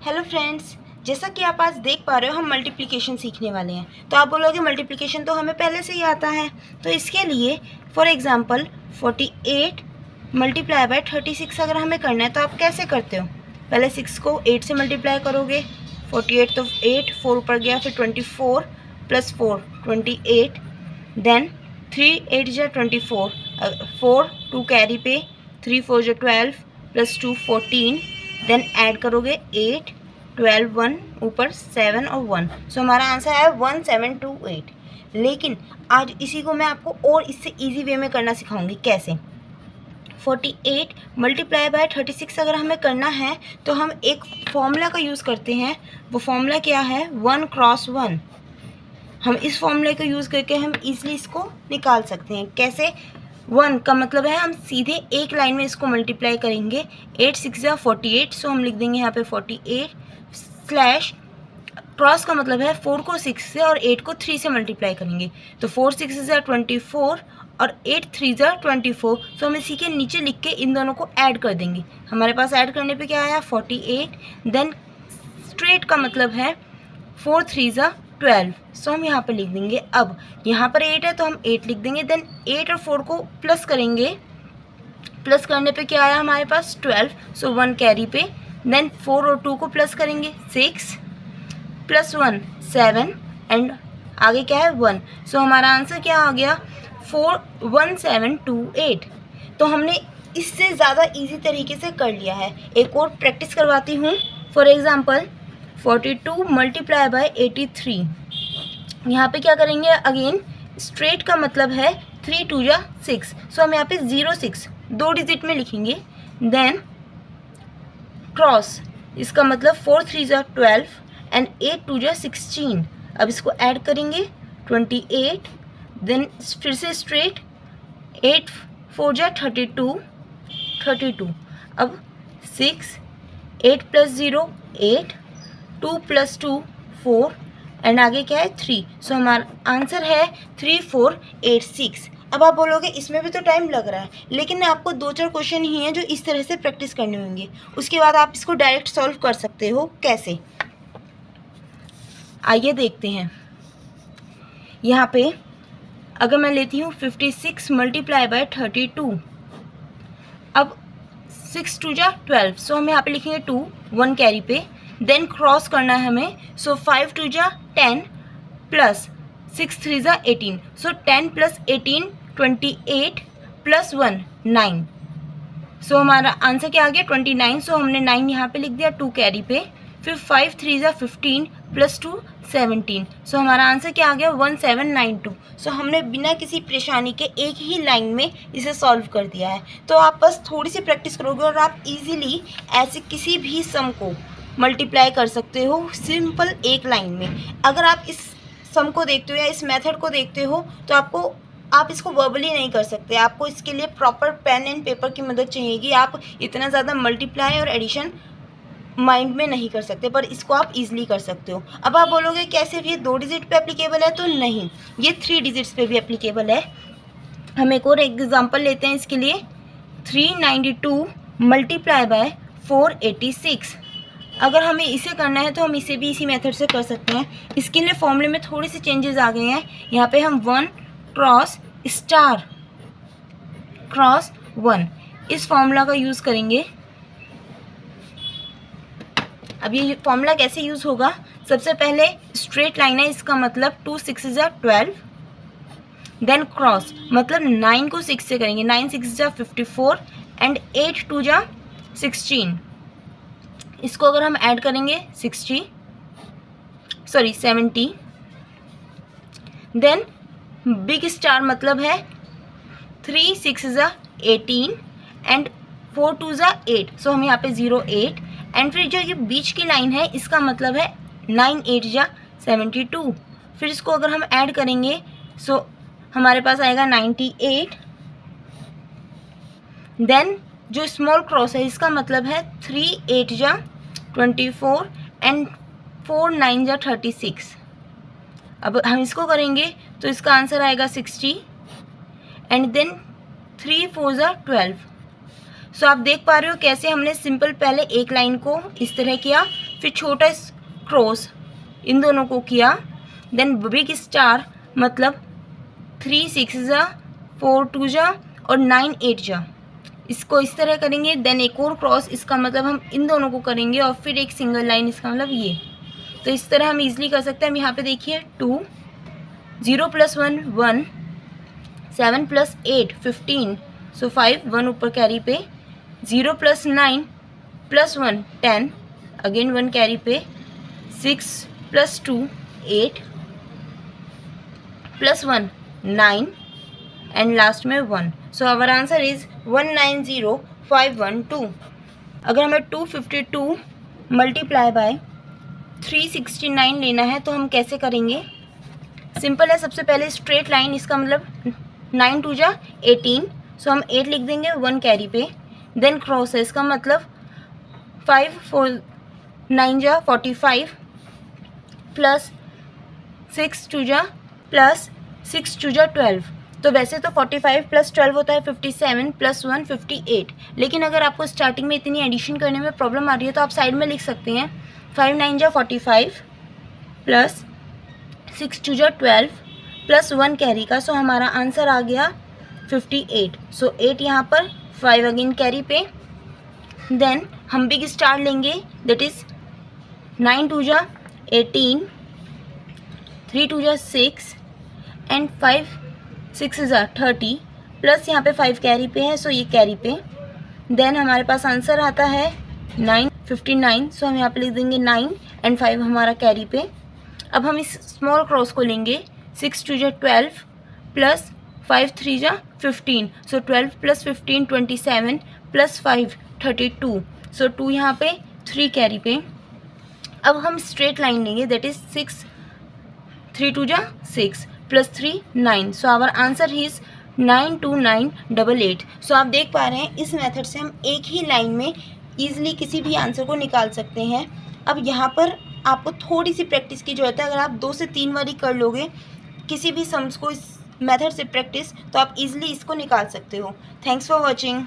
Hello friends, जैसा कि आप आज देख पा रहे हो हम मल्टीप्लिकेशन सीखने वाले हैं। तो आप बोलोगे मल्टीप्लिकेशन तो हमें पहले से ही आता है। तो इसके लिए फॉर एग्जांपल 48 मल्टीप्लाई बाय 36 अगर हमें करना है तो आप कैसे करते हो? पहले 6 को 8 से मल्टीप्लाई करोगे। 48 तो 8, 4 ऊपर गया, फिर 24 + 4 28, देन 3 8 जा 24, 4 2 कैरी पे, 3 4 जा 12 + 2 14, देन ऐड करोगे 8 12 1 ऊपर 7 और 1। सो हमारा आंसर है 1728। लेकिन आज इसी को मैं आपको और इससे इजी वे में करना सिखाऊंगी। कैसे? 48 मल्टीप्लाई बाय 36 अगर हमें करना है तो हम एक फॉर्मूला का यूज़ करते हैं। वो फॉर्मूला क्या है? 1 क्रॉस 1। हम इस फॉर्मूले का यूज़ करके हम इजीली इसको निकाल सकते हैं। कैसे? 1 का मतलब है हम सीधे एक लाइन में इसको मल्टीप्लाई करेंगे। 8 6 या 48, सो हम लिख देंगे यहाँ पे 48 स्लैश क्रॉस का मतलब है 4 को 6 से और 8 को 3 से मल्टीप्लाई करेंगे। तो 4 6 ज़ा 24 और 8 3 ज़ा 24। सो हम इसी के नीचे लिख के इन दोनों को ऐड कर देंगे। हमारे पास ऐड करने पे क्या आया? 48। देन स्ट्रेट का मतलब है 4 3 ज़ा 12। सो हम यहाँ पे लिख देंगे। अब यहाँ पर 8 है तो हम 8 लिख देंगे। देन 8 और 4 को प्लस करेंगे। प्लस करने पे क्या आया हमारे पास? 12। सो 1 कैरी पे। देन 4 और 2 को प्लस करेंगे, 6 + 1 7 एंड आगे क्या है? 1। सो हमारा आंसर क्या आ गया? 1728। तो हमने इससे ज़्यादा इजी तरीके से कर लिया है। एक और प्रैक्टिस करवाती हूँ। For example 42 multiply by 83। यहाँ पे क्या करेंगे? अगेन स्ट्रेट का मतलब है 3 2 जा 6। सो हम यहाँ पे 06 2 डिजिट में लिखेंगे। देन क्रॉस, इसका मतलब 4 3 जा 12 एंड 8 2 जा 16। अब इसको ऐड करेंगे 28। देन फिर से स्ट्रेट 8 4 जा 32। अब 6 8 + 0 8 2 + 2 4 एंड आगे क्या है? 3। सो हमारा आंसर है 3486। अब आप बोलोगे इसमें भी तो टाइम लग रहा है, लेकिन आपको 2-4 क्वेश्चन ही हैं जो इस तरह से प्रैक्टिस करने होंगे। उसके बाद आप इसको डायरेक्ट सॉल्व कर सकते हो। कैसे? आइए देखते हैं। यहाँ पे अगर मैं लेती हूँ 56 मल्टीप्लाई बाय 32। अब 6 2 जा 12। सो हम यहाँ पे लिखेंगे 2 1 कैरी पे। देन क्रॉस करना है हमें। सो 5 2 जा 10 प्लस 6 3 जा 18। सो 10 + 18 28 + 1 9। सो हमारा आंसर क्या आ गया? 29। सो हमने 9 यहाँ पे लिख दिया 2 कैरी पे। फिर 5 3 जा 15 + 2 17। सो हमारा आंसर क्या आ गया? 1792। सो हमने बिना किसी परेशानी के एक ही लाइन में इसे सॉल्व कर दिया है। तो आप बस थोड़ी सी प्रैक्टिस करोगे और आप इजीली ऐसे किसी भी सम को मल्टीप्लाई कर सकते हो सिंपल एक लाइन में। अगर आप इस सम को देखते हो या इस मेथड को देखते हो तो आप इसको वर्बली नहीं कर सकते। आपको इसके लिए प्रॉपर पेन एंड पेपर की मदद चाहिएगी। आप इतना ज़्यादा मल्टीप्लाई और एडिशन माइंड में नहीं कर सकते, पर इसको आप इजीली कर सकते हो। अब आप बोलोगे कैसे? ये 2 डिजिट पे एप्लीकेबल है? तो नहीं, ये 3 डिजिट्स पे भी एप्लीकेबल है। हम एक और एग्जांपल लेते हैं इसके लिए। 392 मल्टीप्लाई बाय 486। अगर हमें इसे करना है तो हम इसे भी इसी मेथड से कर सकते हैं। इसके लिए फॉर्मूले में थोड़े से चेंजेस आ गए हैं। यहाँ पे हम 1 क्रॉस स्टार क्रॉस 1 इस फॉर्मूला का यूज़ करेंगे। अब ये फॉर्मूला कैसे यूज़ होगा? सबसे पहले स्ट्रेट लाइन है, इसका मतलब 2 6 जा 12। देन क्रॉस मतलब 9 को 6 से करेंगे। 9 6 जा 54 एंड 8 2 जा 16। इसको अगर हम ऐड करेंगे 70। देन बिग स्टार मतलब है 3 6 जा 18 एंड 4 2 जा 8। सो हम यहाँ पे 08 एंड फिर जो ये बीच की लाइन है इसका मतलब है 9 8 जा 72। फिर इसको अगर हम ऐड करेंगे सो हमारे पास आएगा 98। देन जो स्मॉल क्रॉस है इसका मतलब है 3 8 जा 24 एंड 4 9 जा 36। अब हम इसको करेंगे तो इसका आंसर आएगा 60 एंड देन 3 4 जा 12। सो आप देख पा रहे हो कैसे हमने सिंपल पहले एक लाइन को इस तरह किया, फिर छोटा क्रॉस इन दोनों को किया, देन बिग स्टार मतलब 3 6 जा 4 2 जा और 9 8 जा, इसको इस तरह करेंगे। देन एक और क्रॉस, इसका मतलब हम इन दोनों को करेंगे और फिर एक सिंगल लाइन, इसका मतलब ये। तो इस तरह हम इजीली कर सकते हैं। हम यहाँ पे देखिए 2 0 + 1 1 7 + 8 15 सो 5 1 ऊपर कैरी पे 0 + 9 + 1 10 अगेन 1 कैरी पे 6 + 2 8 + 1 9 एंड लास्ट में 1। So our answer is 190512। अगर हमें 252 मल्टीप्लाई बाय 369 लेना है तो हम कैसे करेंगे? सिंपल है। सबसे पहले स्ट्रेट लाइन, इसका मतलब 9 2 जा 18, सो हम 8 लिख देंगे 1 कैरी पे। देन क्रॉस है, इसका मतलब 5 4 9 जा 45 प्लस 6 2 जा प्लस 6 2 जा 12। तो वैसे तो 45 + 12 होता है 57 + 1 58, लेकिन अगर आपको स्टार्टिंग में इतनी एडिशन करने में प्रॉब्लम आ रही है तो आप साइड में लिख सकते हैं 5 9 जा 45 प्लस 6 2 जा 12 प्लस 1 कैरी का। सो हमारा आंसर आ गया 58। सो 8 यहाँ पर, 5 अगेन कैरी पे। देन हम बिग स्टार लेंगे, दैट इज़ 9 2 जा 18 3 2 जा 6 एंड 5 6 जा 30 प्लस यहाँ पे 5 कैरी पे है, सो ये कैरी पे। देन हमारे पास आंसर आता है 959, सो हम यहाँ पे लिख देंगे 9 एंड 5 हमारा कैरी पे। अब हम इस स्मॉल क्रॉस को लेंगे 6 2 जा 12 प्लस 5 3 जा 15, सो 12 + 15 27 प्लस 5 32, सो 2 यहाँ पे 3 कैरी पे। अब हम स्ट्रेट लाइन लेंगे, दैट इज़ 6 3 2 जा 6 plus 3 9, so our answer is 92988। सो आप देख पा रहे हैं इस मेथड से हम एक ही लाइन में ईजिली किसी भी आंसर को निकाल सकते हैं। अब यहाँ पर आपको थोड़ी सी प्रैक्टिस की ज़रूरत है। अगर आप 2 से 3 बारी कर लोगे किसी भी सम्स को इस मेथड से प्रैक्टिस, तो आप इजीली इसको निकाल सकते हो। Thanks for watching.